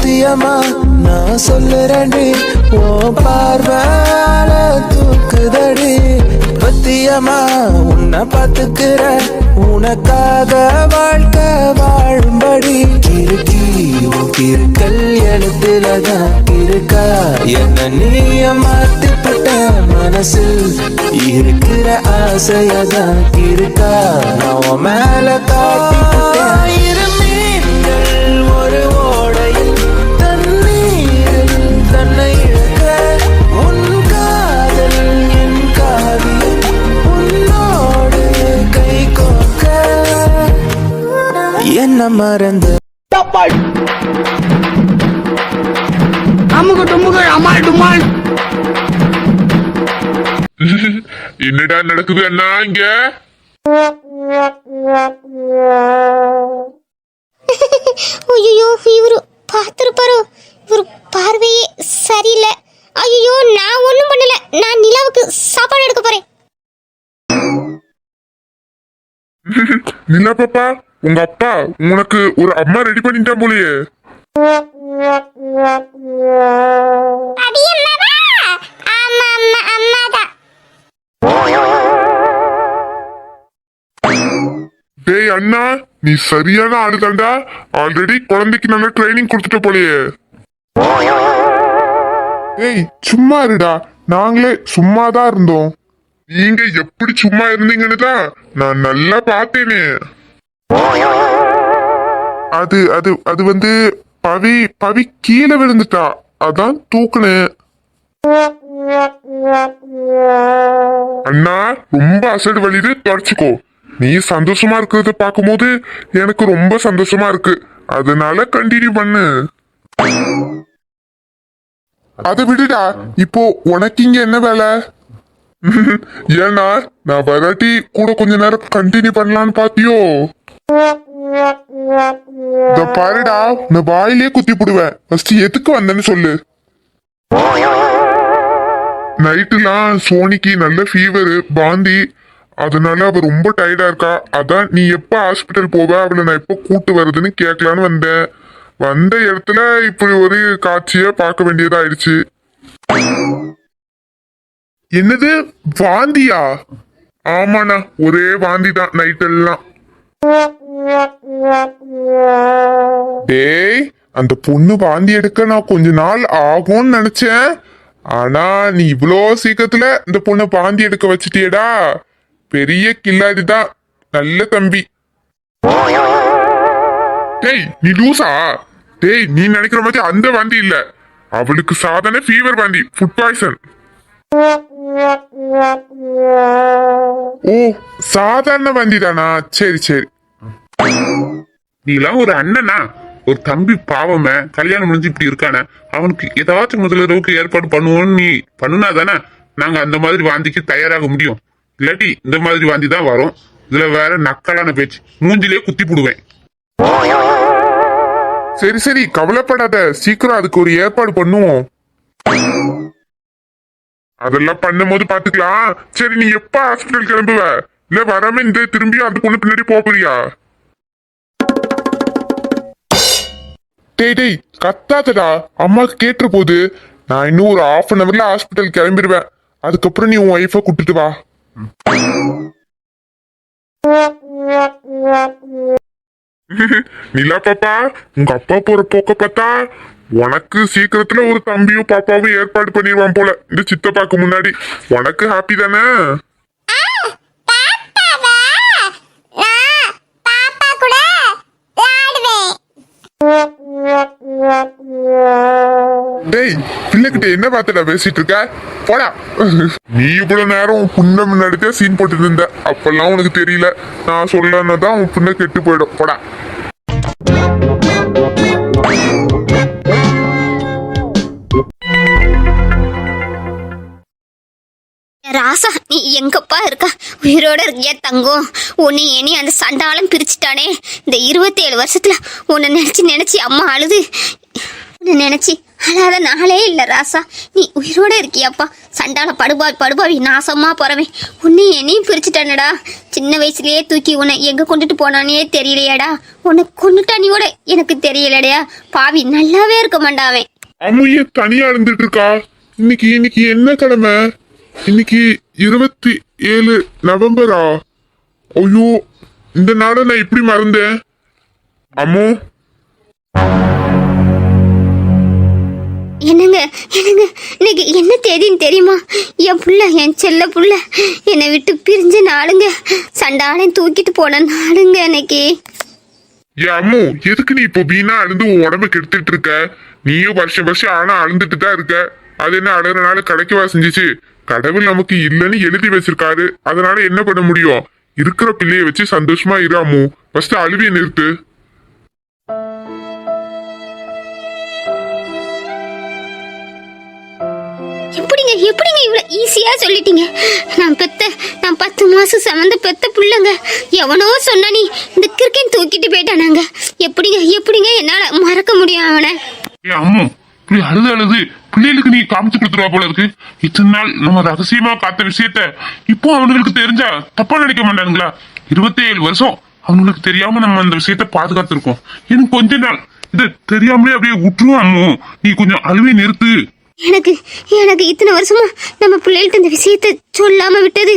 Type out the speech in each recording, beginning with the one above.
சத்தியமா நான் சொல்லுறேன்டி, ஓ பார்வால தூக்குதடி. பத்தியமா உன்னை பாத்துக்கிற, உனக்காக வாழ்க்கை வாழும்படி. கிறுக்கி உன் கிறுக்கல் எழுத்துலதான் இருக்கா, என்ன நீய மாத்திப்பட்ட மனசில் இருக்கிற ஆசையதான் இருக்கா, நான் மேல காட்டிப்பட்டேன். ஒரு ஓடையில் தண்ணீரில் தன்னை இழக்க, உன் காதல் என் காவியம் உன்னோடு கை கோக்க. என்ன மறந்த அமுகு டுமுகு அமால் டுமால். என்னடா நடக்குது அண்ணா இங்க? ஐயோ இவரு பார்த்துருப்பாரோ, இவரு பார்வையே சரியில்லை. ஐயோ நான் ஒண்ணும் பண்ணல, நான் நிலாவுக்கு சாப்பாடு எடுக்க போறேன். நிலா பாப்பா, உங்க அப்பா உனக்கு ஒரு அம்மா ரெடி பண்ணிட்டான் போலயே. அடி அம்மாவா? ஆமா அம்மா, அம்மாதான். டேய் அண்ணா, நீ சரியான ஆளுதாண்டா. ஆல்ரெடி குழந்தைக்கு நல்ல ட்ரைனிங் கொடுத்துட்ட போலயே. ஏய் சும்மா இருடா, நாங்களே சும்மாதான் இருந்தோம். நீங்க எப்படி சும்மா இருந்தீங்கன்னு தான் நான் நல்லா பார்த்தேனே. அது அது அது வந்து பவி பவி கீழே விழுந்துட்டா, அதான் தூக்குனேன். அண்ணா ரொம்ப அசடு வலிது, தொடச்சுக்கோ. நீ சந்தோஷமா இருக்கிறத பார்க்கும்போது எனக்கு ரொம்ப சந்தோஷமா இருக்கு, அதனால கண்டினியூ பண்ணு. அதை விடுடா, இப்போ உனக்கு இங்க என்ன வேலை? ஏன்னா நான் வராட்டி கூட கொஞ்ச நேரம் கண்டினியூ பண்ணலான்னு பாத்தியோ? இந்த பாருடா, நான் வாயிலே குத்தி போடுவேன். ஃபர்ஸ்ட் எதுக்கு வந்தேன்னு சொல்லு. நைட்டுலாம் சோனிக்கு நல்ல ஃபீவர் பாந்தி, அதனால அவ ரொம்ப டயர்டா இருக்கா. அதான் நீ எப்ப ஹாஸ்பிட்டல் போவ, அவளை நான் எப்ப கூட்டு வருதுன்னு கேட்கலான்னு வந்தேன். வந்த இடத்துல இப்படி ஒரு காட்சிய பார்க்க வேண்டியதாயிடுச்சு. என்னது வாந்தியா? ஆமாண்ணா, ஒரே வாந்தி தான் நைட் எல்லாம். டேய், அந்த பொண்ணு வாந்தி எடுக்க நான் கொஞ்ச நாள் ஆகும்னு நினைச்சேன். ஆனா நீ இவ்வளோ சீக்கிரத்துல இந்த பொண்ணை வாந்தி எடுக்க வச்சிட்டியடா. பெரிய கில்லாடிதான், நல்ல தம்பி. டேய் நீ லூசா? டேய் நீ நினைக்கிற மாதிரி அந்த வாந்தி இல்ல, அவளுக்கு சாதாரண ஃபீவர் வாந்தி, ஃபுட் பாய்சன். ஓ சாதாரண வாந்தி தானா? சரி சரி. நீலாம் ஒரு அண்ணனா? ஒரு தம்பி பாவமே கல்யாணம் முடிஞ்சு இப்படி இருக்கானே, அவனுக்கு ஏதாச்சும் முதலுறவுக்கு ஏற்பாடு பண்ணுவோன்னு நீ பண்ணுனா தானே நாங்க அந்த மாதிரி வாந்திக்கு தயாராக முடியும். இல்லாட்டி இந்த மாதிரி வாந்தி தான் வரும். இதுல வேற நக்கலான பேச்சு, மூஞ்சிலே குத்தி போடுவேன். சரி சரி கவலைப்படாத, சீக்கிரம் அதுக்கு ஒரு ஏற்பாடு பண்ணுவோம். அதெல்லாம் பண்ணும் போது பாத்துக்கலாம். சரி நீ எப்ப ஹாஸ்பிட்டல் கிளம்புவ? இல்ல வராம இந்த திரும்பி அந்த பொண்ணு பின்னாடி போறியா? டேய் டேய் கத்தாதடா, அம்மாக்கு கேட்டுற போது. நான் இன்னும் ஒரு 1/2 hourல ஹாஸ்பிட்டல் கிளம்பிடுவேன். அதுக்கப்புறம் நீ உன் ஒய்ஃபை கூட்டிட்டு வா. நிலா பாப்பா, உங்க அப்பா போற போக்க பார்த்தா உனக்கு சீக்கிரத்துல ஒரு தம்பியும் பாப்பாவும் ஏற்பாடு பண்ணிடுவான் போல. இந்த சித்தப்பாக்கு முன்னாடி உனக்கு ஹாப்பி தானே? டேய் பிள்ளைகிட்ட என்ன பார்த்துடா பேசிட்டு இருக்க? போடா. நீ இவ்வளவு நேரம் புண்ண முன்னாடிதான் சீன் போட்டு இருந்த, அப்பெல்லாம் உனக்கு தெரியல. நான் சொல்லதான் உன் புண்ண கெட்டு போயிடும். போடா. ராசா நீ எங்கப்பா இருக்கா? உயிரோட இருக்கியா தங்கம்? உன்னை இனி அந்த சண்டாலம் பிரிச்சுட்டானே. இந்த 27 வருஷத்துல உன்னை நினைச்சு நினைச்சு அம்மா அழுது நினைச்சி அழாத நாளே இல்ல ராசா. நீ உயிரோட இருக்கியாப்பா. சண்டால படுபாவி நாசமா போறவன் உன்னை என்னையும் பிரிச்சுட்டானடா. சின்ன வயசுலயே தூக்கி உன்னை எங்க கொண்டுட்டு போனானே தெரியலையாடா. உன்னை கொண்டுட்டானியோட எனக்கு தெரியலடையா. பாவி நல்லாவே இருக்க மாட்டாவன். அம்மையே தனியா இருந்துட்டு இருக்கா. இன்னைக்கு என்ன கிழமை? இன்னைக்கு 27 நவம்பரா? ஐயோ, இந்த நாளை நான் இப்படி மறந்தேன். அம்மோ, என்னங்க இன்னைக்கு என்ன தேதின்னு தெரியுமா? என் புள்ள, என் செல்ல புள்ள என்னை விட்டு பிரிஞ்ச நாளுங்க. சண்டாலையும் தூக்கிட்டு போன நாளுங்க இன்னைக்கு. ஏ அம்மோ, எதுக்கு நீ இப்போ வீணா அழுந்து உன் உடம்ப கெடுத்துட்டு இருக்க? நீயும் வருஷம் ஆனா அழுந்துட்டு தான் இருக்க. அது என்ன அழுறனால கிடைக்கவா செஞ்சிச்சு? கடவுள் நமக்கு இல்லைன்னு எழுதி வச்சிருக்காரு. அதனால என்ன பண்ண முடியும்? இருக்கிற பிள்ளைய வச்சு சந்தோஷமா இரு அம்மு. ஃபர்ஸ்ட் அழுவிய நிறுத்து. எப்படிங்க இவ்வளவு ஈஸியா சொல்லிட்டீங்க? நான் 10 மாசம் சமந்த பெத்த புள்ளங்க. எவனோ சொன்னா நீ இந்த கிறுக்கன் தூக்கிட்டு போயிட்டானாங்க. எப்படிங்க என்னால மறக்க முடியும் அவனை? ஏ அம்மு, இப்படி அழுது பிள்ளைகளுக்கு நீ காமிச்சு கொடுத்துருவா போல இருக்கு. இத்தனை நாள் நம்ம ரகசியமா காத்த விஷயத்த இப்போ அவனுங்களுக்கு தெரிஞ்சா தப்பா நினைக்க மாட்டானுங்களா? 27 வருஷம் அவனுங்களுக்கு தெரியாம நம்ம அந்த விஷயத்த பாதுகாத்திருக்கோம். எனக்கு கொஞ்ச நாள் இது தெரியாமலே அப்படியே விட்டுருவோம் அம்மு. நீ கொஞ்சம் அழுவே நிறுத்து. எனக்கு இத்தனை வருஷமா நம்ம பிள்ளைகிட்ட இந்த விஷயத்த சொல்லாம விட்டது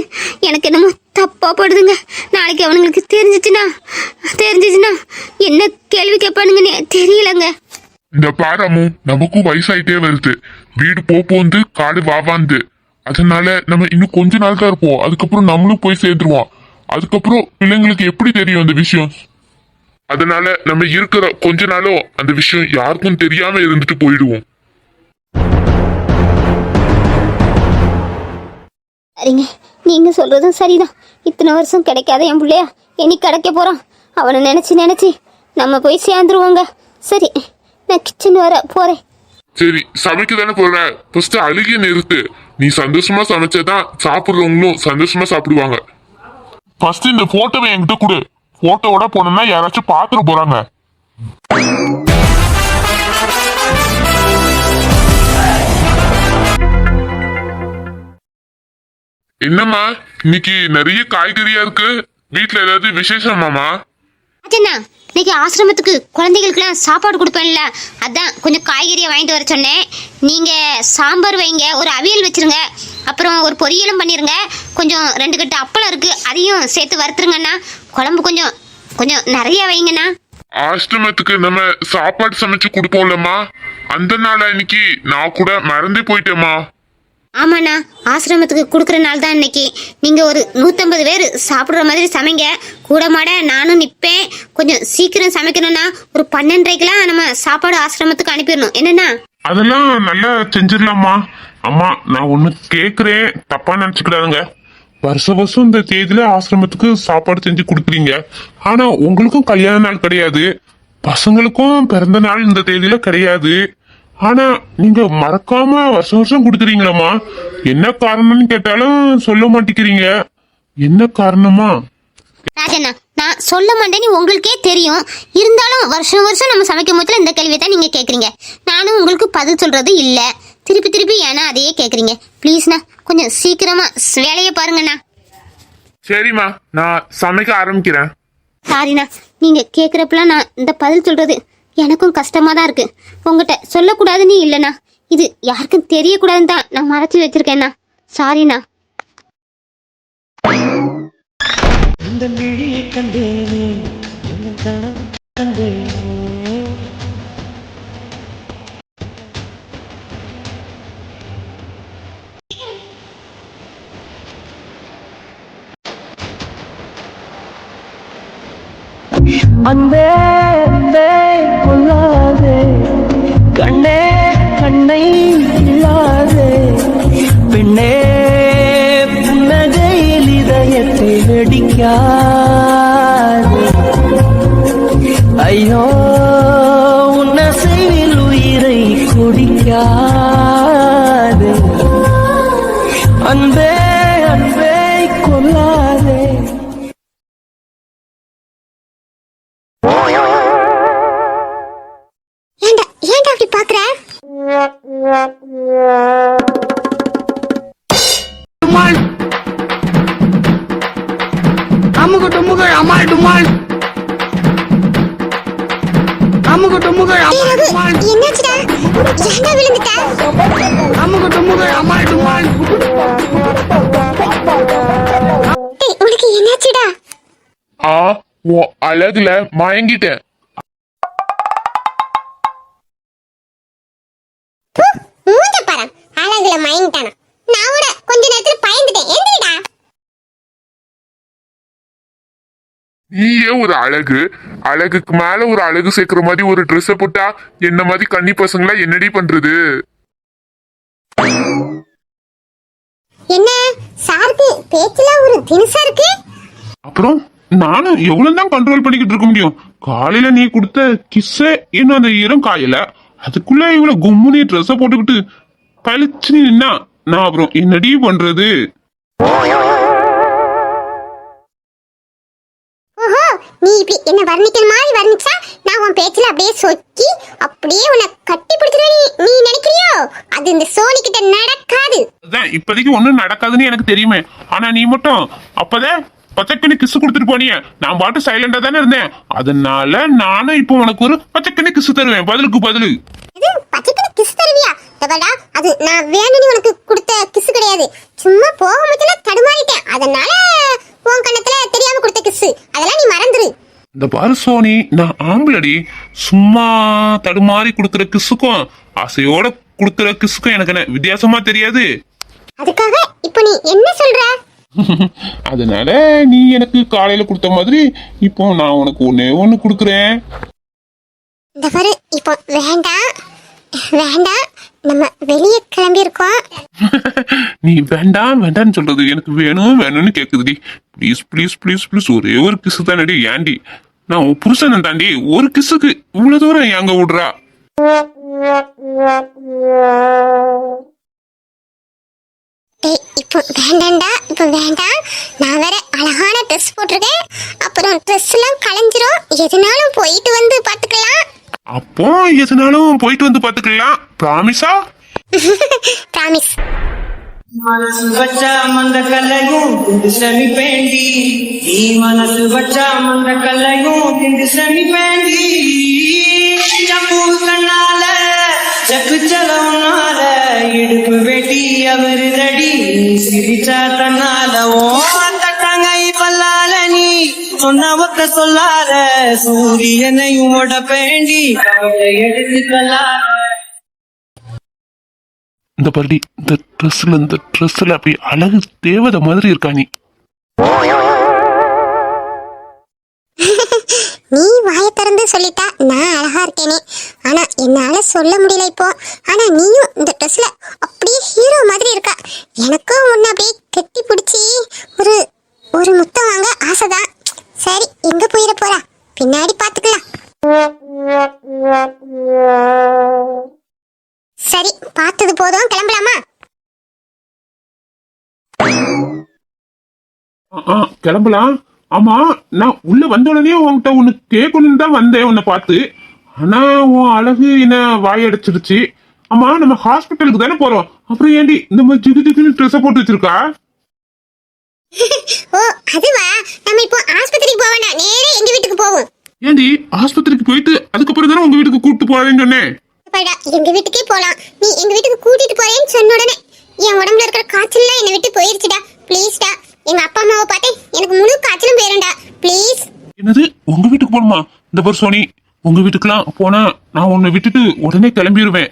எனக்கு என்னமோ தப்பா படுதுங்க. நாளைக்கு அவனுங்களுக்கு தெரிஞ்சிச்சுன்னா என்ன கேள்வி கேட்பானுங்கன்னு தெரியலங்க. இந்த பாரமும் நமக்கும் வயசாயிட்டே வருது. வீடு போந்து காடு வாவாந்து. அதனால நம்ம இன்னும் கொஞ்ச நாள் தான் இருப்போம். அதுக்கப்புறம் நம்மளும் போய் சேர்ந்துருவோம். அதுக்கப்புறம் பிள்ளைங்களுக்கு எப்படி தெரியும் அந்த விஷயம்? அதனால நம்ம இருக்கிற கொஞ்ச நாளும் அந்த விஷயம் யாருக்கும் தெரியாம இருந்துட்டு போயிடுவோம். சரிங்க, நீங்க சொல்றதும் சரிதான். இத்தனை வருஷம் கிடைக்காத என் பிள்ளையா இனி கிடைக்க போறான். அவனை நினைச்சு நம்ம போய் சேர்ந்துருவோங்க. சரி, நான் கிச்சன் வர போறேன். சரி, சமைக்க தானே போற? ஃபர்ஸ்ட் அழுகிய நிறுத்து. நீ சந்தோஷமா சமைச்சதான் சாப்பிடுறவங்களும் சந்தோஷமா சாப்பிடுவாங்க. ஃபர்ஸ்ட் இந்த போட்டோவை என்கிட்ட கொடு. போட்டோவோட போனோம்னா யாராச்சும் பாத்துட்டு போறாங்க. என்னம்மா, இன்னைக்கு நிறைய காய்கறியா இருக்கு. வீட்டுல ஏதாவது விசேஷமாமா? அண்ணா, இன்னைக்கு ஆசிரமத்துக்கு குழந்தைகளுக்குலாம் சாப்பாடு கொடுப்பேன்ல, அதான் கொஞ்சம் காய்கறியை வாங்கிட்டு வர சொன்னேன். நீங்க சாம்பார் வைங்க, ஒரு அவியல் வச்சிருங்க, அப்புறம் ஒரு பொரியலும் பண்ணிருங்க. கொஞ்சம் 2 கட்டு அப்பளம் இருக்கு, அதையும் சேர்த்து வறுத்துருங்கண்ணா. குழம்பு கொஞ்சம் நிறைய வைங்கண்ணா. ஆசிரமத்துக்கு நம்ம சாப்பாடு சமைச்சு கொடுப்போம்லம்மா, அந்த நாள் இன்னைக்கு நான் கூட மறந்தே போயிட்டேம்மா. ஆமாண்ணா, ஆசிரமத்துக்கு கொடுக்குற நாள் தான் இன்னைக்கு. நீங்கள் ஒரு 150 பேர் சாப்பிட்ற மாதிரி சமைங்க. கூட மாட நானும் நிற்பேன். கொஞ்சம் சீக்கிரம் சமைக்கணும்னா ஒரு 12:30க்கெல்லாம் நம்ம சாப்பாடு ஆசிரமத்துக்கு அனுப்பிடணும். என்னண்ணா? அதெல்லாம் நல்லா செஞ்சிடலாமா. அம்மா, நான் ஒன்று கேட்குறேன், தப்பா நினச்சிக்கிடாதுங்க. வருஷம் இந்த தேதியில ஆசிரமத்துக்கு சாப்பாடு செஞ்சு கொடுக்குறீங்க. ஆனா உங்களுக்கும் கல்யாண நாள் கிடையாது, பசங்களுக்கும் பிறந்த நாள் இந்த தேதியில கிடையாது. ஆனா நீங்க மறக்காம வருஷம் கொடுக்குறீங்களாம்மா. என்ன காரணம்னு கேட்டாலும் சொல்ல மாட்டேங்கிறீங்க. என்ன காரணமா? ராஜண்ணா, நான் சொல்ல மாட்டேன்னு உங்களுக்கே தெரியும். இருந்தாலும் வருஷம் நம்ம சமைக்கும் போதுல இந்த கேள்வியை தான் நீங்க கேக்குறீங்க. நானும் உங்களுக்கு பதில் சொல்றது இல்ல. திருப்பி ஏன்னா அதையே கேக்குறீங்க. ப்ளீஸ்ண்ணா, கொஞ்சம் சீக்கிரமா வேலையை பாருங்கண்ணா. சரிம்மா, நான் சமைக்க ஆரம்பிக்கிறேன். சாரிண்ணா, நீங்க கேக்குறப்பெல்லாம் நான் இந்த பதில் சொல்றது எனக்கும் கஷ்டமா தான் இருக்கு. உங்ககிட்ட சொல்லக்கூடாதுன்னு இல்லைண்ணா, இது யாருக்கும் தெரியக்கூடாதுன்னு தான் நான் மறைச்சு வச்சிருக்கேண்ணா. சாரிண்ணா. இந்த விழியை கண்டேனே, கண்டேனே. அன்பே அன்பே கொள்ளாதே, கண்ணே கண்ணை இல்லாதே, பெண்ணே புன்னகையில் இதயத்தை வெடிக்காதே. ஐயோ, உன்னசையில் உயிரை குடிக்காதே. அன்பே அன்பே கொள்ளாதே. ஏன்டா அப்படி பாக்குற? ஏன்டா விழுந்துட்ட? டேய், உனக்கு என்னாச்சுடா? உன் அழகுல மயங்கிட்டேன். மூஞ்ச பாரு, அழகுல மயங்கிட்டானா? நான் கூட கொஞ்ச நேரத்துல பயந்துட்டேன். எந்திரிடா. நீயே ஒரு அழகு, அழகுக்கு மேல ஒரு அழகு சேர்க்கிற மாதிரி ஒரு ட்ரெஸ்ஸை போட்டா என்ன மாதிரி கன்னி பசங்களா என்னடி பண்றது? என்ன சாருக்கு பேச்சுல ஒரு தினுசா இருக்கு? அப்புறம் நானும் எவ்வளவு தான் கண்ட்ரோல் பண்ணிக்கிட்டு இருக்க முடியும்? காலையில நீ கொடுத்த கிஸ்ஸ இன்னும் அந்த ஈரம் காயல, அதுக்குள்ள இவ்வளவு கும்முனி ட்ரெஸ்ஸை போட்டுக்கிட்டு கழிச்சு நின்னா நான் அப்புறம் என்னடி பண்றது? ஓஹோ, நீ இப்படி என்ன வர்ணிக்கிற மாதிரி வர்ணிச்சா நான் உன் பேச்சுல அப்படியே சொக்கி அப்படியே உன்னை கட்டி பிடிச்சிருவேன் நீ நினைக்கிறியோ? அது இந்த சோனி கிட்ட நடக்காது. அதான் இப்போதைக்கு ஒண்ணும் நடக்காதுன்னு எனக்கு தெரியுமே. ஆனா நீ மட்டும் அப்பதான் பச்சைக்கண்ணி கிஸ் கொடுத்துட்டு போனிய, நான் பாட்டு சைலண்டா தானே இருந்தேன். அதனால நானும் இப்போ உனக்கு ஒரு பச்சைக்கண்ணி கிஸ் தருவேன் பதிலுக்கு பதிலு. இது பச்சைக்கண்ணி கிஸ் தருவியா? தவடா, அது நான் வேணும்னு உனக்கு கொடுத்த கிஸ் கிடையாது. சும்மா போக முச்சல தடுமாறிட்டேன், அதனால உன் கண்ணத்துல தெரியாம கொடுத்த கிஸ். அதெல்லாம் நீ மறந்துரு. இந்த பாரு சோனி, நான் ஆம்பளடி. சும்மா தடுமாறி கொடுக்குற கிஸ்ஸுக்கும் ஆசையோட கொடுக்குற கிஸ்ஸுக்கும் எனக்கு என்ன வித்தியாசமா தெரியாது? அதுக்காக இப்போ நீ என்ன சொல்ற? அதனால நீ எனக்கு காலையில கொடுத்த மாதிரி இப்போ நான் உனக்கு ஒண்ணு கொடுக்குறேன். இந்த பாரு, இப்போ வேண்டாம் வேண்டாம், நம்ம வெளியே கிளம்பி இருக்கோம். நீ வேண்டாம் வேண்டாம்னு சொல்றது எனக்கு வேணும் வேணும்னு கேக்குதுடி. ப்ளீஸ் ப்ளீஸ் ப்ளீஸ் ப்ளீஸ் ஒரே ஒரு கிஸ் தானடி. ஏண்டி நான் உன் புருஷன் தாண்டி, ஒரு கிஸ்ஸுக்கு இவ்வளவு தூரம் எங்க விடுறா? இப்போ வேண்டாம்டா, இப்போ வேண்டாம். நான் வேற அழகான ட்ரெஸ் போட்டிருக்கேன், அப்புறம் ட்ரெஸ் எல்லாம் கலைஞ்சிரும். எதுனாலும் போயிட்டு வந்து பாத்துக்கலாம். அப்போ எதுனாலும் போயிட்டு வந்து பாத்துக்கலாம். ப்ராமிஸா? ப்ராமிஸ். మనసు వచ్చా మంద కళ్ళయూ తిండి శ్రమిపేండి ఈ మనసు వచ్చా మంద కళ్ళయూ తిండి శ్రమిపేండి ஜம்பு கண்ணால சக்கு சலவுனால இடுப்பு வெட்டி அவரு தடி சிரிச்சா தன்னால ஓ அந்த தங்கை பல்லால நீ சொன்ன ஒத்த சொல்லாத சூரியனையும் உடப்பேண்டி கவிதை எடுத்துக்கலாத. இந்த பள்ளி இந்த ட்ரெஸ்ல அப்படி அழகு தேவதை மாதிரி இருக்கா நீ. நீ வாயை திறந்து சொல்லிட்டா நான் அழகா இருக்கேனே, ஆனா என்னால சொல்ல முடியல இப்போ. ஆனா நீயும் இந்த ட்ரெஸ்ல அப்படியே ஹீரோ மாதிரி இருக்கா. எனக்கும் உன்னை அப்படியே கட்டி பிடிச்சி ஒரு ஒரு முத்தம் வாங்க ஆசைதான். சரி, எங்க போயிட போறா, பின்னாடி பாத்துக்கலாம். சரி, பார்த்தது போதும், கிளம்பலாமா? கிளம்பலாம். ஆமா, நான் உள்ள வந்த உடனே உன்கிட்ட உனக்கு கேட்கணும்னு தான் வந்தேன் உன்னை பார்த்து. ஆனா உன் அழகு என்ன வாயடிச்சிருச்சு. ஆமா, நம்ம ஹாஸ்பிட்டலுக்கு தானே போறோம், அப்புறம் ஏண்டி இந்த மாதிரி ஜிகு ஜிகுன்னு ட்ரெஸ்ஸை போட்டு வச்சிருக்கா? ஓ, அதுவா? நம்ம இப்போ ஆஸ்பத்திரிக்கு போக வேண்டாம், நேரா எங்க வீட்டுக்கு போவோம். ஏண்டி ஆஸ்பத்திரிக்கு போயிட்டு அதுக்கப்புறம் தானே உங்க வீட்டுக்கு கூப்பிட்டு போறேன்னு சொன்னேன். படா, எங்க வீட்டுக்கே போலாம். நீ எங்க வீட்டுக்கு கூட்டிட்டு போறேன்னு சொன்ன உடனே என் உடம்புல இருக்கிற காய்ச்சல்லாம் என்னை விட்டு போயிருச்சுடா. ப்ளீஸ்டா, எங்க அப்பா அம்மாவை பார்த்தேன் எனக்கு முழு காய்ச்சலும் போயிரும்டா. ப்ளீஸ். என்னது, உங்க வீட்டுக்கு போகணுமா? இந்த பாரு சோனி, உங்க வீட்டுக்குலாம் போனா நான் உன்னை விட்டுட்டு உடனே கிளம்பிடுவேன்.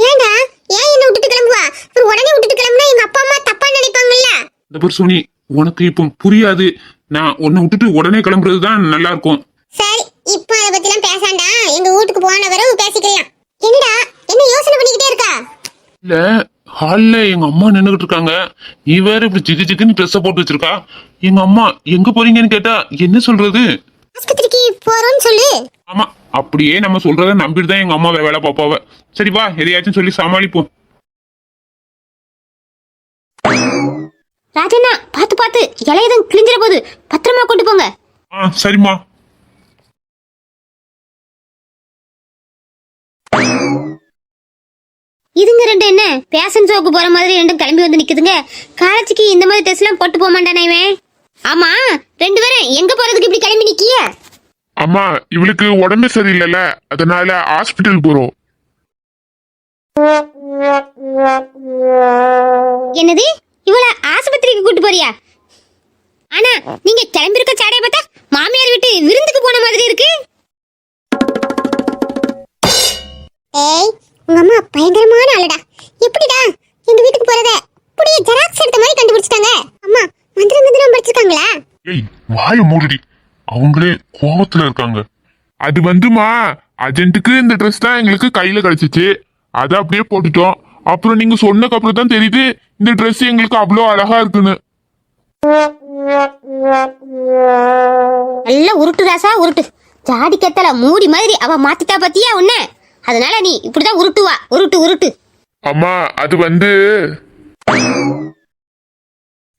ஏன்டா, ஏன் என்ன விட்டுட்டு கிளம்புவா? அப்புறம் உடனே விட்டுட்டு கிளம்புனா எங்க அப்பா அம்மா தப்பா நினைப்பாங்கல்ல. இந்த பாரு சோனி, உனக்கு இப்போ புரியாது. நான் உன்னை விட்டுட்டு உடனே கிளம்புறது தான் நல்லா இருக்கும். சரி, இப்போ அதை பத்திலாம் பேசாண்டா, எங்க வீட்டுக்கு போன பிறகு பேசிக்கலாம். என்னடா, என்ன யோசனை பண்ணிக்கிட்டே இருக்கா? இல்ல, ஹால்ல எங்க அம்மா நின்னுகிட்டு இருக்காங்க. நீ வேற இப்படி ஜிகு ஜிகுன்னு ட்ரெஸ்ஸை போட்டு வச்சிருக்கா. எங்க அம்மா எங்க போறீங்கன்னு கேட்டா என்ன சொல்றது? ஆஸ்பத்திரிக்கு போறோம்னு சொல்லு. ஆமா, அப்படியே நம்ம சொல்றத நம்பிட்டு தான் எங்க அம்மா வேலை பாப்பாவ. சரி வா, எதையாச்சும் சொல்லி சமாளிப்போம். ராஜண்ணா, பார்த்து பார்த்து, இலையதும் கிழிஞ்சிட போகுது, பத்திரமா கொண்டு போங்க. சரிம்மா. இதுங்க ரெண்டு என்ன பேஷன் ஷோக்கு போற மாதிரி ரெண்டும் கிளம்பி வந்து நிக்குதுங்க. காலேஜுக்கு இந்த மாதிரி ட்ரெஸ் எல்லாம் போட்டு போக மாட்டானே இவன். ஆமா, ரெண்டு பேரும் எங்க போறதுக்கு இப்படி கிளம்பி நிக்கிய? அம்மா, இவளுக்கு உடம்பு சரியில்லைல்ல, அதனால ஹாஸ்பிட்டல் போறோம். என்னது இவள ஆஸ்பத்திரிக்கு கூட்டு போறியா? ஆனா நீங்க கிளம்பிருக்க சாடைய பார்த்தா மாமியார் வீட்டு விருந்துக்கு போன மாதிரி இருக்கு. ஏய் உங்க அம்மா பயங்கரமான ஆளுடா. எப்படிடா எங்க வீட்டுக்கு போறத புடிய ஜெராக்ஸ் எடுத்த மாதிரி கண்டுபிடிச்சிட்டாங்க. அம்மா மந்திரம் படிச்சிருக்காங்களா? ஏய் வாய மூடுடி, அவங்களே கோவத்துல இருக்காங்க. அது வந்துமா அர்ஜென்ட்டுக்கு இந்த ட்ரெஸ் தான் எங்களுக்கு கையில கிடைச்சிச்சு, அதை அப்படியே போட்டுட்டோம். அப்புறம் நீங்க சொன்னக்கு அப்புறம் தான் தெரியுது இந்த ட்ரெஸ் எங்களுக்கு அவ்வளோ அழகா இருக்குன்னு. நல்லா உருட்டு ராசா உருட்டு. ஜாடி கத்தல மூடி மாதிரி அவ மாத்திட்டா பத்தியா உன்ன. அதனால நீ இப்படிதான் உருட்டுவா. உருட்டு உருட்டு. அம்மா அது வந்து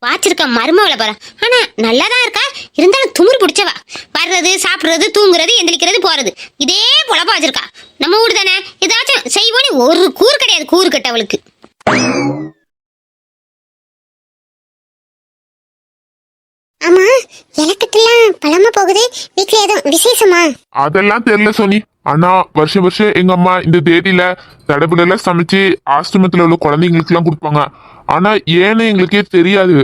வாச்சிருக்க மருமவளை பாரு. ஆனா நல்லாதான் இருக்கா. இருந்தாலும் துமுறு பிடிச்சவா. வர்றது சாப்பிடுறது தூங்குறது எந்திரிக்கிறது போறது இதே பொழப்பா வச்சிருக்கா. நம்ம வீடு தானே ஏதாச்சும் செய்வோன்னு ஒரு கூறு கிடையாது. கூறு கட்டவளுக்கு. ஆமா இலக்கத்தெல்லாம் பழமா போகுது. வீட்டுல எதுவும் விசேஷமா? அதெல்லாம் தெரியல சோனி. ஆனா வருஷம் வருஷம் எங்க அம்மா இந்த தேதியில தடபுடல சமைச்சு ஆசிரமத்துல உள்ள குழந்தைங்களுக்கு எல்லாம் கொடுப்பாங்க. ஆனா ஏன்னு எங்களுக்கே தெரியாது.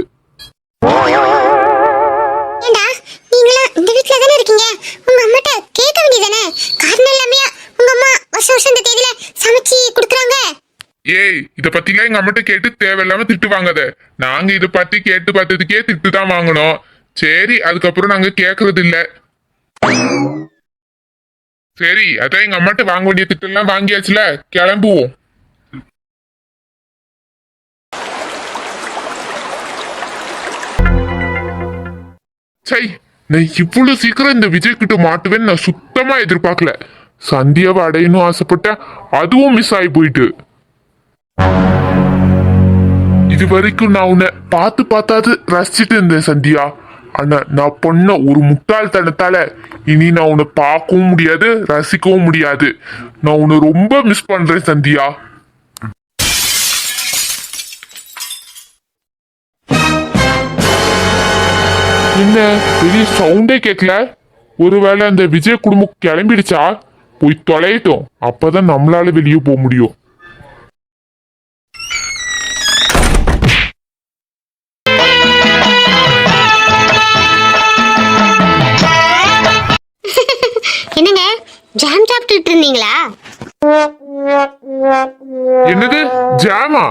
ஏண்டா நீங்களா இந்த வீட்ல தானே இருக்கீங்க? உங்க அம்மாட்ட கேட்க வேண்டியதானே? காரணம் இல்லாம உங்க அம்மா வருஷம் வருஷம் இந்த தேதியில சமைச்சு கொடுக்குறாங்க. ஏய் இத பத்திலாம் எங்க அம்மாட்ட கேட்டு தேவையில்லாம திட்டு வாங்காத. நாங்க இத பத்தி கேட்டு பார்த்ததுக்கே திட்டு தான் வாங்கணும். சரி அதுக்கப்புறம் நாங்க கேக்குறது இல்ல. சரி அதான் எங்க அம்மாட்ட வாங்க வேண்டிய திட்டு எல்லாம் வாங்கியாச்சுல, கிளம்புவோம். சை நான் இவ்வளவு சீக்கிரம் இந்த விஜய் கிட்ட மாட்டுவேன்னு நான் சுத்தமா எதிர்பார்க்கல. சந்தியாவை அடையணும் ஆசைப்பட்டேன், அதுவும் மிஸ் ஆகி போயிட்டு. இது வரைக்கும் நான் உன்னை பார்த்தாது ரசிச்சுட்டு இருந்தேன் சந்தியா. ஆனா நான் பொண்ண ஒரு முட்டாள்தனத்தால இனி நான் உன்னை பார்க்கவும் முடியாது ரசிக்கவும் முடியாது. நான் உன்னை ரொம்ப மிஸ் பண்றேன் சந்தியா. என்ன பெரிய சவுண்டே கேட்கல? ஒருவேளை அந்த விஜய் குடும்பம் கிளம்பிடுச்சா? போய் தொலையட்டும், அப்பதான் நம்மளால வெளியே போக முடியும். என்னங்க ஜாம் சாப்பிட்டுட்டு இருந்தீங்களா? என்னது ஜாமா?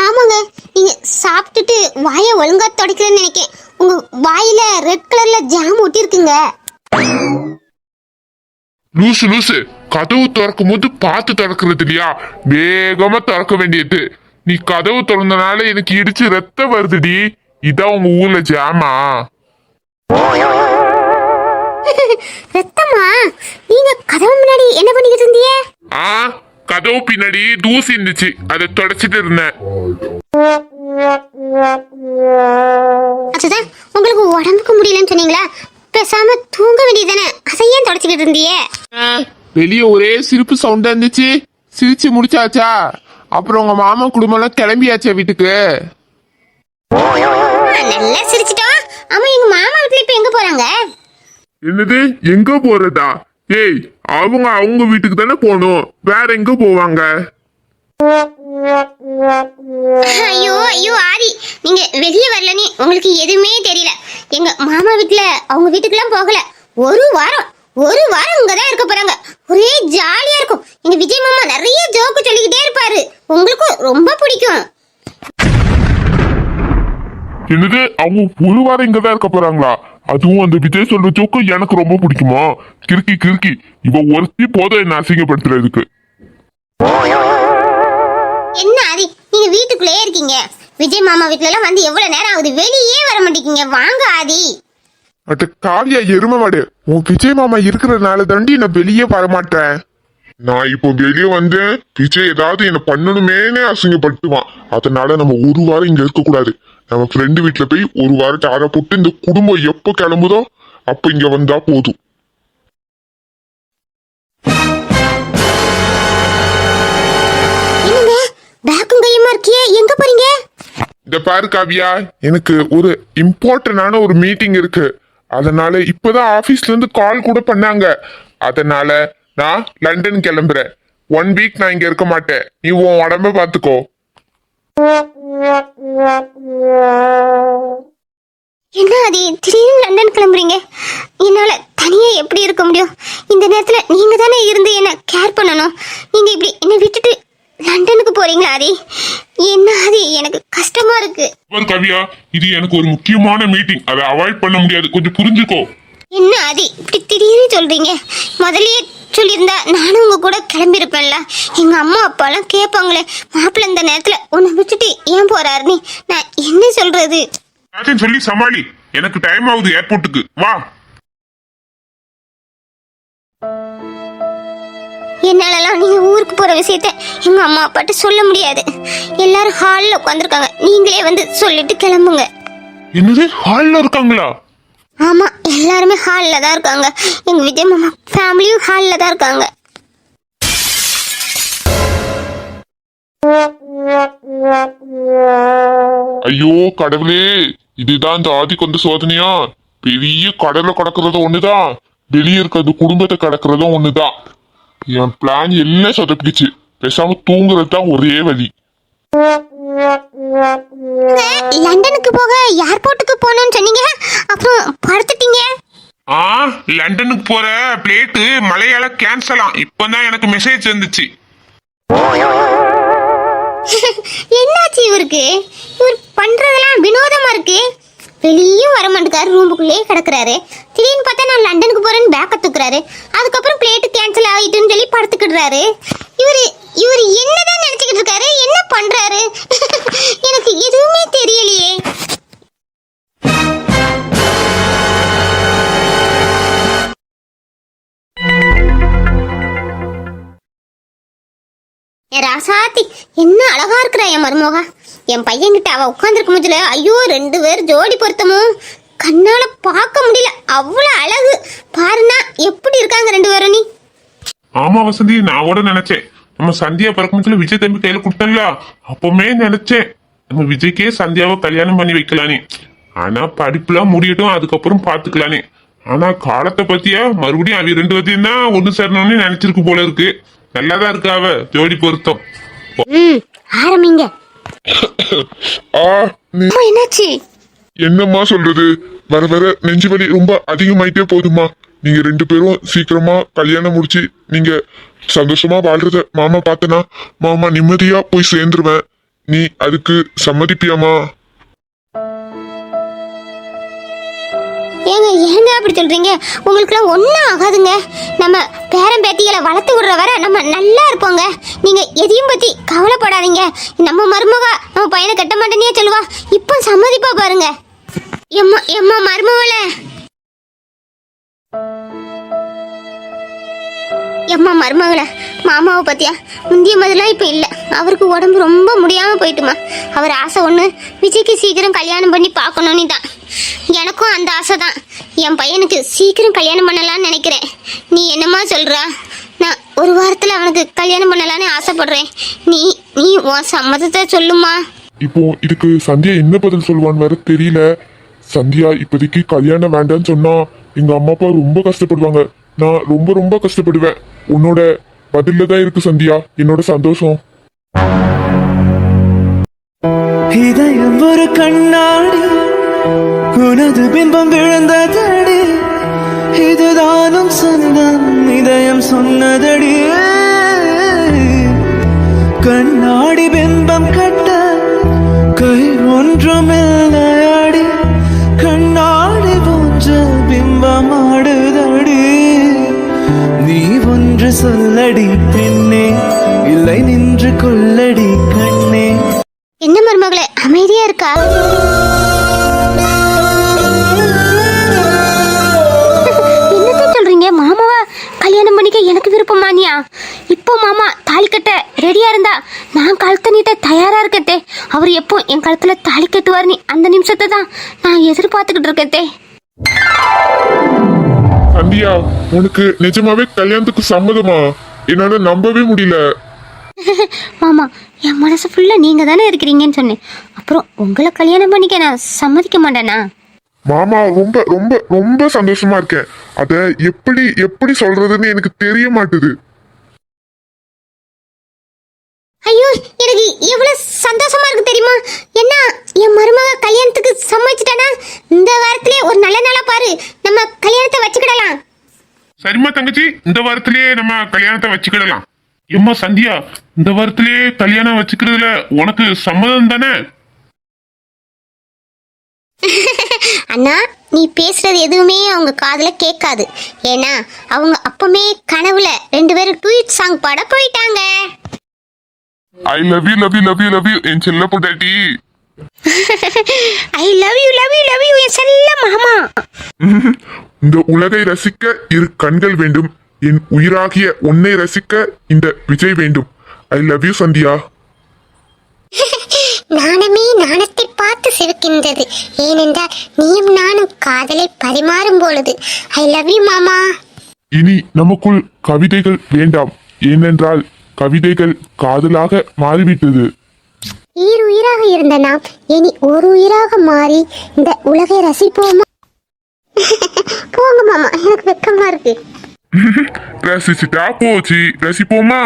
ஆமாங்க. நீங்க சாப்பிட்டுட்டு வாயை ஒழுங்கா துடைக்கலன்னு நினைக்கிறேன். உங்க வாயில ரெட் கலர்ல ஜாம் ஒட்டி இருக்குங்க. லூசு லூசு, கதவு திறக்கும் போது பார்த்து திறக்கிறது இல்லையா? வேகமா திறக்க வேண்டியது. நீ கதவு திறந்தனால எனக்கு இடிச்சு ரத்தம் வருதுடி. இதான் உங்க ஊர்ல ஜாமா? ரத்தமா? நீங்க கதவு முன்னாடி என்ன பண்ணிக்கிட்டு இருந்தீங்க? கதவு பின்னாடி தூசி இருந்துச்சு, அதை தொடச்சிட்டு இருந்தேன். அதுதான் உங்களுக்கு உடம்புக்கு முடியலன்னு சொன்னீங்களா? பேசாம தூங்க வேண்டியதானே, அதை ஏன் தொடச்சிக்கிட்டு இருந்தீங்க? வெளியே ஒரே சிரிப்பு சவுண்டா இருந்துச்சு. சிரிச்சு முடிச்சாச்சா? அப்புறம் உங்க மாமா குடும்பம் எல்லாம் கிளம்பியாச்சா வீட்டுக்கு? நல்லா சிரிச்சிட்டோம். ஆமா எங்க மாமா வீட்டுல இப்ப எங்க போறாங்க? என்னது எங்க போறதா? ஏய் அவங்க வீட்டுக்கு தானே போகணும், வேற எங்க போவாங்க? ஐயோ ஐயோ ஆதி, நீங்க வெளியே வரலன்னு உங்களுக்கு எதுவுமே தெரியல. எங்க மாமா வீட்டுல அவங்க வீட்டுக்குலாம் போகல. ஒரு வாரம் இங்கதான் இருக்க போறாங்க. ஒரே ஜாலியா இருக்கும். எங்க விஜய் மாமா நிறைய ஜோக்கு சொல்லிக்கிட்டே இருப்பாரு. உங்களுக்கும் ரொம்ப பிடிக்கும். என்னது அவங்க ஒரு வாரம் இங்கதான் இருக்க போறாங்களா? அதுவும் அந்த விஜய் சொல்ற ஜோக்கு எனக்கு ரொம்ப பிடிக்குமா? கிறுக்கி இவ ஒருத்தி போதும் என்ன அசிங்கப்படுத்துறதுக்கு. என்ன ஆதி நீங்க வீட்டுக்குள்ளே இருக்கீங்க? விஜய் மாமா வீட்டுல எல்லாம் வந்து எவ்வளவு நேரம் ஆகுது, வெளியே வர மாட்டேங்க. வாங்க ஆதி. அட்ட காவியா எருமை மாடு, உன் விஜய் மாமா இருக்கிறதுனால தாண்டி நான் வெளியே வரமாட்டேன். நான் இப்போ வெளியே வந்து விஜய் ஏதாவது என்ன பண்ணணுமேனே அசிங்கப்படுத்துவான். அதனால நம்ம ஒரு வாரம் இங்க இருக்க கூடாது. நம்ம ஃப்ரெண்டு வீட்டுல போய் ஒரு வாரம் டார போட்டு இந்த குடும்பம் எப்ப கிளம்புதோ அப்ப இங்க வந்தா போதும். பேக்கும் கையுமா இருக்கியே, எங்க போறீங்க? இந்த பாரு காவியா, எனக்கு ஒரு இம்பார்ட்டன்டான ஒரு மீட்டிங் இருக்கு. அதனால இப்பதான் ஆபீஸ்ல இருந்து கால் கூட பண்ணாங்க. அதனால நான் லண்டன் கிளம்புறேன். 1 வீக் நான் இங்க இருக்க மாட்டேன். நீ உன் உடம்ப பாத்துக்கோ. என்ன ஆதி திடீர்னு லண்டன் கிளம்புறீங்க? என்னால தனியா எப்படி இருக்க முடியும்? இந்த நேரத்துல நீங்க தானே இருந்து என்ன கேர் பண்ணணும். நீங்க இப்படி என்ன விட்டுட்டு லண்டனுக்கு போறீங்களா ஆதி? என்ன ஆதி எனக்கு கஷ்டமா இருக்கு. கவியா, இது எனக்கு ஒரு முக்கியமான மீட்டிங். அதை அவாய்ட் பண்ண முடியாது, கொஞ்சம் புரிஞ்சுக்கோ. என்ன ஆதி இப்படி திடீர்னு சொல்றீங்க? முதல்லயே சொல்லியிருந்தா நானும் உங்க கூட கிளம்பியிருப்பேன்ல. எங்க அம்மா அப்பாலாம் கேட்பாங்களே, மாப்பிள்ளை இந்த நேரத்துல உன்னை விட்டுட்டு ஏன் போறாரு? நீ நான் என்ன சொல்றது? சொல்லி சமாளி. எனக்கு டைம் ஆகுது ஏர்போர்ட்டுக்கு. வா. என்னாலலாம் நீங்க ஊருக்கு போற விஷயத்த எங்க அம்மா அப்பாட்ட சொல்ல முடியாது. எல்லாரும் ஹால்ல உட்காந்துருக்காங்க. நீங்களே வந்து சொல்லிட்டு கிளம்புங்க. என்னது, ஹால்ல இருக்காங்களா? ஆமா, எல்லாருமே ஹால்ல தான் இருக்காங்க. எங்க விஜய் மாமா ஃபேமிலியும் ஹால்ல தான் இருக்காங்க. ஐயோ கடவுளே, இதுதான் இந்த ஆதிக்கு வந்து சோதனையா? பெரிய கடல்ல கடக்கிறது ஒண்ணுதான், வெளியே இருக்கிறது குடும்பத்தை கடக்கிறதும் ஒண்ணுதான். என் பிளான் எல்லாம் சொதப்பிடுச்சு. பேசாம தூங்குறது தான் ஒரே வழி. லண்டனுக்கு போக ஏர்போர்ட்டுக்கு போகணும்னு சொன்னீங்க, அப்புறம் படுத்துட்டீங்க. லண்டனுக்கு போற பிளேட்டு மலையால கேன்சலாம். இப்பதான் எனக்கு மெசேஜ் வந்துச்சு. என்னாச்சு இவருக்கு? இவர் பண்றதெல்லாம் வினோதமா இருக்கு. வெளியும் வர மாட்டேங்காரு, ரூமுக்குள்ளேயே கிடக்குறாரு. திடீர்னு பார்த்தா நான் லண்டனுக்கு போறேன்னு பேக்க தூக்குறாரு. அதுக்கப்புறம் பிளேட்டு கேன்சல் ஆகிட்டுன்னு சொல்லி படுத்துக்கிடுறாரு. இவர் என்னதான் நினைச்சுக்கிட்டு இருக்காரு? என்ன பண்றாரு? எனக்கு எதுவுமே தெரியலையே. என் ராசாத்தி என்ன அழகா இருக்கிறா என் மருமகா. என் பையன்கிட்ட அவ உட்காந்துருக்க முடியல. ஐயோ, 2 பேர் ஜோடி பொருத்தமும் கண்ணால பார்க்க முடியல. அவ்வளவு அழகு பாருன்னா. எப்படி இருக்காங்க 2 பேரும்? நீ ஆமா வசந்தி, நான் கூட நினைச்சேன் நம்ம சந்தியா பிறக்கும்போது விஜய் தம்பி கையில கொடுத்தல, அப்பவுமே நினைச்சேன் நம்ம விஜய்க்கே சந்தியாவை கல்யாணம் பண்ணி வைக்கலானே. ஆனா படிப்புலாம் முடியட்டும், அதுக்கப்புறம் பாத்துக்கலானே. ஆனா காலத்தை பத்தியா மறுபடியும் அவ 2 பேர்த்தையும் தான் ஒண்ணு சேரணும்னு நினைச்சிருக்கு போல இருக்கு. நல்லாதான் இருக்கா அவ ஜோடி பொருத்தம். ஆரம்பிங்க. என்னாச்சு? என்னம்மா சொல்றது, வர வர நெஞ்சு வலி ரொம்ப அதிகமாயிட்டே போகுதுமா. நீங்க 2 பேரும் சீக்கிரமா கல்யாணம் முடிச்சு நீங்க சந்தோஷமா வாழ்றத மாமா பார்த்தனா மாமா நிம்மதியா போய் சேர்ந்துருவேன். நீ அதுக்கு சம்மதிப்பியாமா? ஏங்க அப்படி சொல்றீங்க? உங்களுக்குலாம் ஒன்றும் ஆகாதுங்க. நம்ம பேரன் பேத்திகளை வளர்த்து விடுற வரை நம்ம நல்லா இருப்போங்க. நீங்க எதையும் பத்தி கவலைப்படாதீங்க. நம்ம மருமகா நம்ம பையனை கட்ட மாட்டேனே சொல்லுவா. இப்போ சம்மதிப்பா பாருங்க. எம்மா மருமவள, எம்மா மருமகளை மாமாவை பத்தியா முந்திய மாதிரிலாம் இப்போ இல்லை. அவருக்கு உடம்பு ரொம்ப முடியாமல் போயிட்டுமா. அவர் ஆசை ஒன்று, விஜய்க்கு சீக்கிரம் கல்யாணம் பண்ணி பார்க்கணுன்னு தான். எனக்கும் அந்த ஆசை தான். என் பையனுக்கு சீக்கிரம் கல்யாணம் பண்ணலான்னு நினைக்கிறேன். நீ என்னம்மா சொல்கிறா? நான் ஒரு வாரத்தில் அவனுக்கு கல்யாணம் பண்ணலான்னு ஆசைப்படுறேன். நீ உன் சம்மதத்தை சொல்லுமா. இப்போ இதுக்கு சந்தியா என்ன பதில் சொல்லுவான்னு வேற தெரியல. சந்தியா இப்போதைக்கு கல்யாணம் வேண்டான்னு சொன்னா எங்க அம்மா அப்பா ரொம்ப கஷ்டப்படுவாங்க. நான் ரொம்ப ரொம்ப கஷ்டப்படுவேன். உன்னோட பதில தான் இருக்கு சந்தியா என்னோட சந்தோஷம். இதயம் ஒரு கண்ணாடி, உனது பிம்பம் விழுந்ததடி. இதுதானும் சொந்தம், இதயம் சொன்னதடி. கண்ணாடி பிம்பம் கட்ட கை ஒன்றுமில்லையாடி. கண்ணாடி போன்ற பிம்பம் ஆடுதடி. நீ ஒன்று சொல்லடி பெண்ணே, இல்லை நின்று கொள்ளடி கண்ணே. என்ன மருமகளே அமைதியா இருக்கா? என்னத்த சொல்றீங்க? மாமாவா கல்யாணம் பண்ணிக்க எனக்கு விருப்பமானியா? இப்போ மாமா தாலி கட்ட ரெடியா இருந்தா நான் கழுத்த நீட்ட தயாரா இருக்கத்தே. அவர் எப்போ என் கழுத்துல தாலி கட்டுவார் நீ அந்த நிமிஷத்தை தான் நான் எதிர்பார்த்துக்கிட்டு இருக்கத்தே. சந்தியா, உனக்கு நிஜமாவே கல்யாணத்துக்கு சம்மதமா? என்னால நம்பவே முடியல. மாமா, என் மனசு ஃபுல்லா நீங்க தானே இருக்கிறீங்கன்னு சொன்னேன். அப்புறம் உங்களை கல்யாணம் பண்ணிக்க நான் சம்மதிக்க மாட்டேனா? மாமா, ரொம்ப ரொம்ப ரொம்ப சந்தோஷமா இருக்கேன். அத எப்படி எப்படி சொல்றதுன்னு எனக்கு தெரிய மாட்டுது. ஐயோ எனக்கு எவ்வளவு சந்தோஷமா இருக்கு தெரியுமா? என்ன என் மருமக கல்யாணத்துக்கு சம்மதிச்சிட்டானா? இந்த வாரத்திலே ஒரு நல்ல நாளா பாரு, நம்ம கல்யாணத்தை வச்சுக்கிடலாம். சரிம்மா தங்கச்சி, இந்த வாரத்திலேயே நம்ம கல்யாணத்தை வச்சுக்கிடலாம். எம்மா சந்தியா, இந்த வாரத்திலேயே கல்யாணம் வச்சுக்கிறதுல உனக்கு சம்மதம் தானே? அண்ணா, நீ பேசுறது எதுவுமே அவங்க காதுல கேட்காது. ஏன்னா அவங்க அப்பமே கனவுல 2 பேரும் ட்வீட் சாங் பாட போயிட்டாங்க. I love you love you love you love you என் செல்ல பொண்டாட்டி. I love you love you love you என் செல்ல மாமா. இந்த உலகை ரசிக்க 2 கண்கள் வேண்டும். என் உயிராகிய உன்னை ரசிக்க இந்த விஜய் வேண்டும். I love you Sandhya. நாணமே நாணத்தை பார்த்து சிரிக்கின்றது. ஏனென்றால் நீயும் நானும் காதலை பரிமாறும் பொழுது. ஐ லவ் யூ மாமா. இனி நமக்குள் கவிதைகள் வேண்டாம். ஏனென்றால் கவிதைகள் காதலாக மாறிவிட்டது. உயிராக இருந்த நாம் இனி ஒரு உயிராக மாறி இந்த உலகை ரசிப்போமா? போங்க மாமா, எனக்கு வெக்கமா இருக்கு. ரசிச்சுட்டா போச்சு, ரசிப்போமா?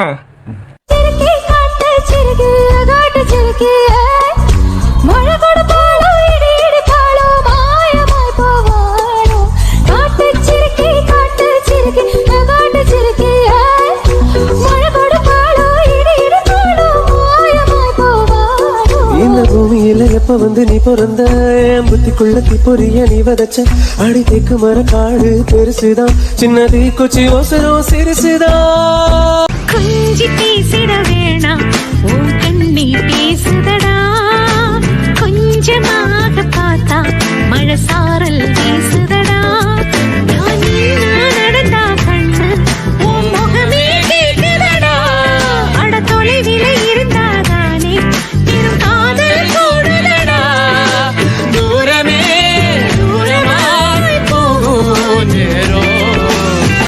இந்த பூமியில எப்ப வந்து நீ பிறந்த, என் புத்திக்குள்ள தீப்பொறிய நீ வதச்ச. அடி தேக்கு மர காடு பெருசுதான், சின்னதி கொச்சி ஓசரம் சிறுசுதான். கொஞ்சி பேசிட வேணாம், உன் கண்ணி பேசுதடா. கொஞ்சமாக பார்த்தா மழை சாரல் வீசு